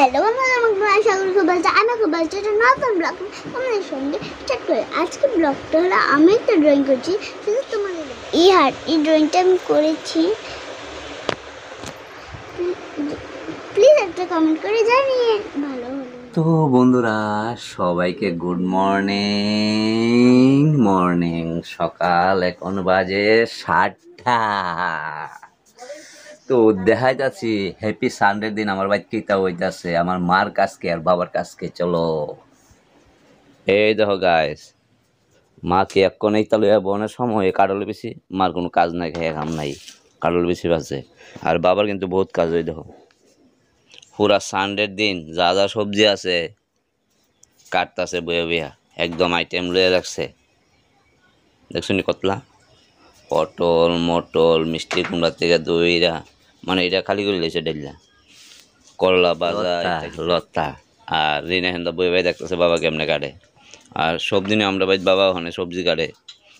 Hello বন্ধুরা, আমাকে স্বাগত বলছে। আমি বলছি একটা নতুন ব্লগ তোমাদের সঙ্গে স্টার্ট করি। আজকে ব্লগটা হলো আমি একটা ড্রয়িং করছি, শুধু তোমাদের এই ড্রয়িংটা আমি করেছি। প্লিজ একটা কমেন্ট করে জানিয়ে ভালো হলো। তো বন্ধুরা সবাইকে গুড মর্নিং সকাল এখন বাজে 7টা। তো দেখাই যাচ্ছি হ্যাপি সানডে দিন আমার বাড়ি কিতা হইতাছে আমার মার কাছকে আর বাবার কাছকে। চলো এই দেখো গাইস, মাকে এখন এই তালুয়া বনের সময় কাটলে বেশি মার কোনো কাজ নাই, খেয়ে কাম নাই, কাটল বেশি বাজে। আর বাবার কিন্তু বহুত কাজ হয়ে দেখো পুরা সানডের দিন যা যা সবজি আছে কাটতাছে বইয়া বইয়া, একদম আইটেম লয়ে রাখছে। দেখছো নি কতলা পটল মটল মিষ্টি কুমড়া থেকে দইরা, মানে এটা খালি করে লেছে ডাইলা করলা বাজা লতা। আর রিনা হেন্দা বই ভাই দেখতেছে বাবা কেমনে কাটে। আর সব দিনে আমরা ভাই বাবা ওখানে সবজি কাটে,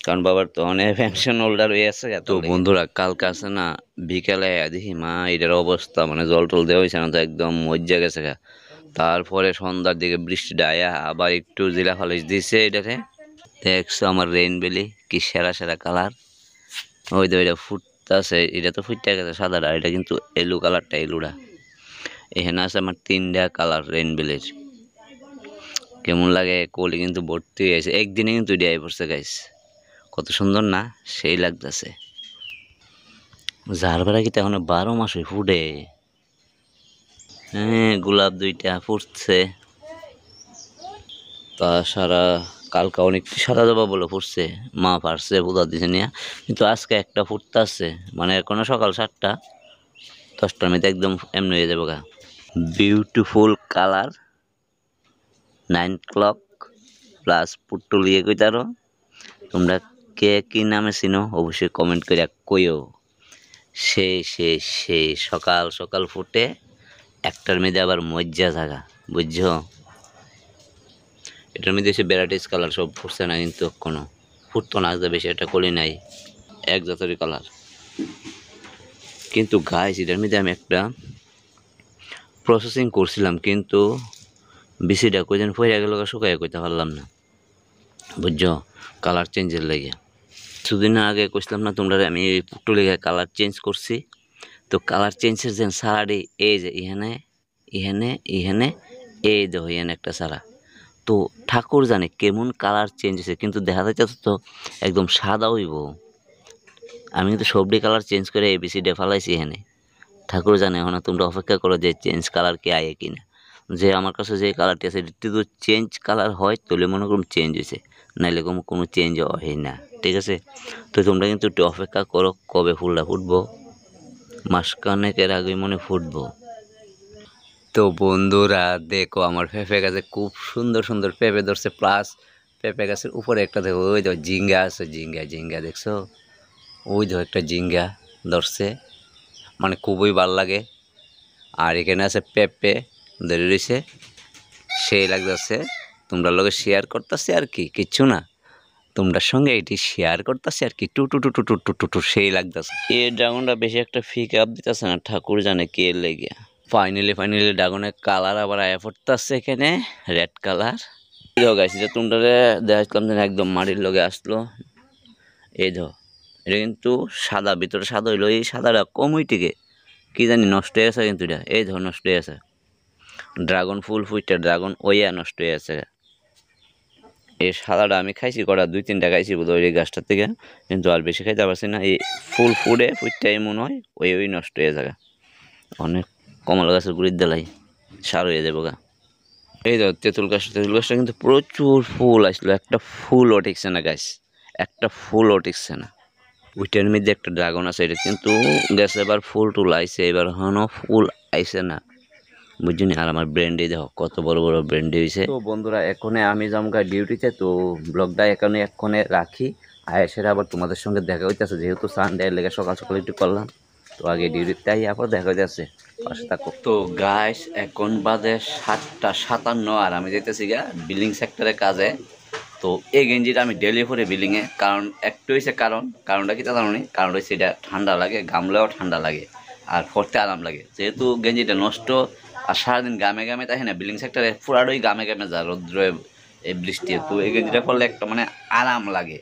কারণ বাবার তো অনেক পেনশন হোল্ডার হয়ে আছে। তো বন্ধুরা কালকে আছে না বিকেলে দেখি মা এটার অবস্থা, মানে জল টল দেওয়া হয়েছে না তো একদম মজ্জা গেছে গা। তারপরে সন্ধ্যার দিকে বৃষ্টিটা আয়া আবার একটু জিলা ফালিশ দিছে এটাতে। দেখছো আমার রেইন বেলি কি সেরা সেরা কালার, ওই তো এটা ফুটতেছে, এটা তো ফুটতে গেছে সাদাটা, এটা কিন্তু এলু কালারটা এলুটা। এখানে আছে আমার 3টা কালার রেইন বেলির। কেমন লাগে কোলি কিন্তু ভর্তি হয়ে গেছে, একদিনে কিন্তু ডিআই পড়ছে গাইস, কত সুন্দর না, সেই লাগতেছে। যার বেড়া কিন্তু এখন 12 মাস ফুটে। হ্যাঁ গোলাপ 2টা ফুটছে, তাছাড়া কালকে অনেক সাদা জবা বলে ফুটছে, মা পারছে বুধা দিছে নিয়ে, কিন্তু আজকে একটা ফুটতে আছে, মানে এখনো সকাল 7টা 10টার মধ্যে একদম এমনি হয়ে যাবে গা। বিউটিফুল কালার 9 o'clock প্লাস পুট্টুল ইয়ে কইতারো। তোমরা কে কি নামে চিনো অবশ্যই কমেন্ট করে কইও। সেই সকাল সকাল ফুটে, একটার মধ্যে আবার মজ্জা থাকা, বুঝছো? এটার মধ্যে এসে ভ্যারাইটিস কালার সব ফুটছে না, কিন্তু কোনো ফুটতো না বেশি, একটা কলি নাই এক জাতের কালার। কিন্তু গাইস এটার মধ্যে আমি একটা প্রসেসিং করছিলাম, কিন্তু বিসিটা কই যেন ফইরা গেল, শুকাইয়া কইতে পারলাম না, বুঝছো? কালার চেঞ্জের লাগে কিছুদিন আগে কইছিলাম না তোমরা আমি পুট্টু লেগে কালার চেঞ্জ করছি। তো কালার চেঞ্জের যেন সারাটি এই যে ইহানে ইহানে ইহানে এই দেখো ইহানে একটা সারা। তো ঠাকুর জানে কেমন কালার চেঞ্জ হয়েছে, কিন্তু দেখা যাচ্ছে তো একদম সাদা হইব। আমি কিন্তু সবটি কালার চেঞ্জ করে এবিসিডি ফালাইছি এখানে। ঠাকুর জানে, এখন তোমরা অপেক্ষা করো যে চেঞ্জ কালার কে আয়ে কিনা। যে আমার কাছে যে কালারটি আছে এটি তো চেঞ্জ কালার হয় তাহলে মনে করুন চেঞ্জ হয়েছে, নাইলে কোনো চেঞ্জ হয় না, ঠিক আছে? তো তোমরা কিন্তু একটু অপেক্ষা করো, কবে ফুলটা ফুটবো, মাসখানেকের আগে মনে ফুটবো। তো বন্ধুরা দেখো আমার পেঁপে গাছে খুব সুন্দর সুন্দর পেঁপে ধরছে, প্লাস পেঁপে গাছের উপরে একটা দেখো ওই দেখো ঝিঙ্গা আছে, ঝিঙ্গা দেখছো? ওই দেখো একটা ঝিঙ্গা ধরছে, মানে খুবই ভালো লাগে। আর এখানে আছে পেঁপে ধরে রয়েছে, সেই লাগতেছে তোমরা লোকে শেয়ার করতেছে আর কি, কিচ্ছু না, তোমরা সঙ্গে এটি শেয়ার করতেছে আর কি, টু টু টু টু টু টু টু টু সেই লাগতেছে। এই ড্রাগনটা বেশি একটা ফিক আপ দিতেছে না, ঠাকুর জানে কে লেগে। ফাইনালি ড্রাগনের কালার আবার আয়া পড়তেছে এখানে, রেড কালার। গাইছি যে তোমরা দেখাচ্ছিলাম যে একদম মাটির লগে আসলো। এই ধর এটা কিন্তু সাদা, ভিতরে সাদা হইলো, এই সাদাটা কম হইটিকে কি জানি নষ্ট হয়ে গেছে, কিন্তু এটা এই ধর নষ্ট হয়ে গেছে। ড্রাগন ফুল ফুইটা ড্রাগন ওইয়া নষ্ট হয়ে গেছে। এই সাদাটা আমি খাইছি কটা 2-3টা খাইছি বোধ ওই গাছটার থেকে, কিন্তু আর বেশি খাইতে পারছি না। এই ফুল ফুটটাই মনে হয় ওই নষ্ট হয়ে যাবে। অনেক কমলা গাছের গুড়ির দেলাই সার হয়ে যাবো গা। এই তো তেঁতুল গাছটা কিন্তু প্রচুর ফুল আসলো, একটা ফুলও টিকছে না গাছ, একটা ফুলও টিকছে না। ওইটার মধ্যে একটা ড্রাগন আছে, এটা কিন্তু গেছে এবার ফুল টুল আইছে, এবার এখনো ফুল আইছে না, বুঝলি? আর আমার ব্র্যান্ডে দেখো কত বড় বড় ব্র্যান্ডে হয়েছে। তো বন্ধুরা এখন আমি যামগা ডিউটিতে, তো ব্লগটা এক্ষণে রাখি, আর সেটা আবার তোমাদের সঙ্গে দেখা হইতেছে, যেহেতু সানডে লেগে সকাল সকাল একটু করলাম, তো আগে ডিউটিতে আবার দেখা হইতেছে, পাশে থাকো। তো গাইস এখন বাজে 7:57 আর আমি যেতেছি গা বিল্ডিং সেক্টরে কাজে। তো এই গেঞ্জিটা আমি ডেলি পরে বিল্ডিংয়ে, কারণ একটু হয়েছে কারণটা কি তা জানো নি? কারণ হচ্ছে এটা ঠান্ডা লাগে, গামলেও ঠান্ডা লাগে আর পরতে আরাম লাগে। যেহেতু গেঞ্জিটা নষ্ট আর সারাদিন গামে গামে থাকে না বিল্ডিং সেক্টরে পুরাটাই গামে গামে যা রৌদ্র এই বৃষ্টি, তো এই গেঞ্জিটা পরলে একটা মানে আরাম লাগে।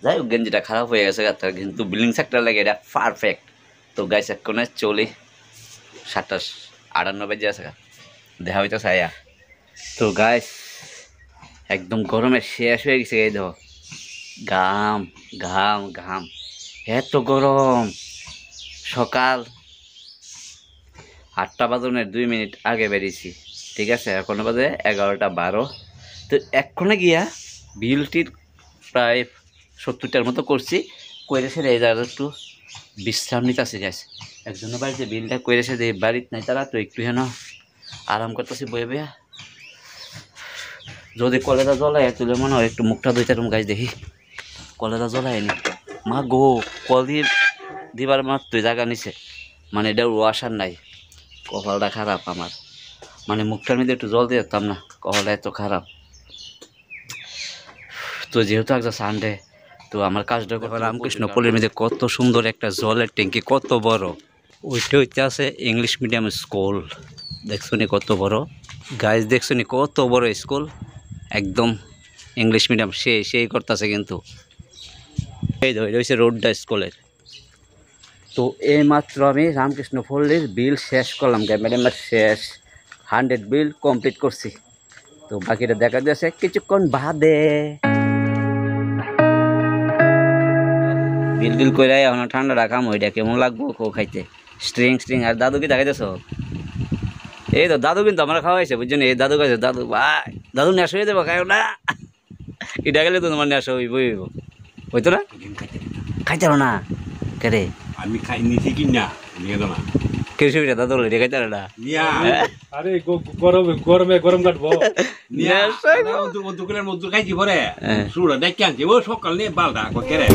যাই হোক গেঞ্জিটা খারাপ হয়ে গেছে কিন্তু বিল্ডিং সেক্টর লাগে এটা পারফেক্ট। তো গাইস এক্ষণে চলি 7:58 বেজে আছে, দেখা হইতে চাইয়া। তো গাইস একদম গরমে শেষ হয়ে গেছে, এই দেখো ঘাম ঘাম ঘাম, এত গরম। সকাল 8টা বাজনের 2 মিনিট আগে বেরিয়েছি, ঠিক আছে, এখনো বাজে 11:12। তো এক্ষণে গিয়া বিলটির প্রায় 70টার মতো করছি, করে সেরে এই জায়গাটা একটু বিশ্রাম নিতে আসি গাইস। একজনের বাড়িতে বিলটা করে সে বাড়িতে নাই তারা, তো একটু হেন আরাম করতেছি বয়ে বয়া। যদি কলেরা জ্বলায় তুলে মনে হয় একটু মুখটা ধুইতে গাছ দেখি, কলেরা জ্বলায়নি। মা গো, কল দিবার মাত্র জায়গা নিছে, মানে এটা ওয়াশার নাই। কপালটা খারাপ আমার, মানে মুখটার মধ্যে একটু জল দিয়ে যেতাম না, কপালটা এত খারাপ। তো যেহেতু একটা সানডে, তো আমার কাজটা রামকৃষ্ণ পল্লীর মধ্যে কত সুন্দর একটা জলের ট্যাঙ্কি, কত বড়। ওইটা হইতে আছে ইংলিশ মিডিয়াম স্কুল, দেখছো নি কত বড় গাইজ, দেখছো নি কত বড় স্কুল, একদম ইংলিশ মিডিয়াম সেই করতেছে কিন্তু। এই হচ্ছে রোডটা স্কুলের। তো এই মাত্র আমি রামকৃষ্ণ পল্লীর বিল শেষ করলাম, ম্যাডামের শেষ 100 বিল কমপ্লিট করছি। তো বাকিটা দেখা যাচ্ছে কিছুক্ষণ বাদে। বিল বিল করে এখন ঠান্ডা রাখাম, ওইটা কেমন লাগবো খাইতে, স্ট্রিং। আর দাদু কি দেখাইতেছ? এই তো দাদু কিন্তু আমার খাওয়াইছে, বুঝছেন, এই দাদু খাইছে, দাদু ভাই দাদু নেশা হয়ে দেবো, খাইও না, এটা গেলে তো তোমার নেশা হইব হইতো না, খাইতে না কে আমি খাই নিছি কি না নিয়ে দাও না কেসুবিটা দাদু রে খাইতে না। আরে গরমে গরম কাটবো দোকানের মধ্যে খাইছি পরে শুরু দেখে আনছি ও সকাল নিয়ে বালটা কেরে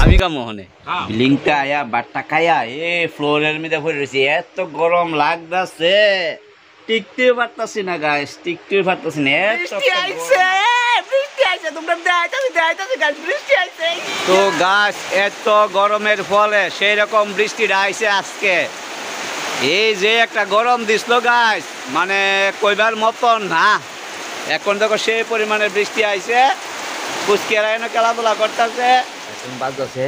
আমি কাম মহনে বিলিংটা আয়া বাট্টা খাইয়া এ ফ্লোরের মধ্যে পড়ে রয়েছে, এত গরম লাগতেছে, টিকতে পারতাছি না গাইস, টিকতে পারতাছি না। তো গাছ এত গরমের ফলে সেই রকম বৃষ্টিটা আইছে আজকে। এই যে একটা গরম দিছিল গাছ, মানে কইবার মতন না। এখন দেখো সেই পরিমাণে বৃষ্টি আইছে, কুচকিয়ারা এনে খেলাধুলা করতেছে। এখন বাজছে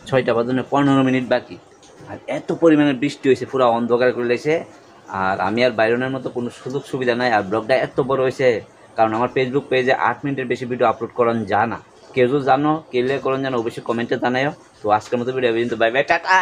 6:15 বাকি, আর এত পরিমাণে বৃষ্টি হয়েছে, পুরো অন্ধকার করে লেগেছে। আর আমি আর বাইরনের মতো কোনো সুযোগ সুবিধা নাই। আর ব্লগটা এত বড় হয়েছে কারণ আমার ফেসবুক পেজে 8 মিনিটের বেশি ভিডিও আপলোড করেন জানা। কেউ জানো, কেলে করেন জানো, অবশ্যই কমেন্টে জানাও। তো আজকের মতো ভিডিও কিন্তু বাই বাই, টাটা।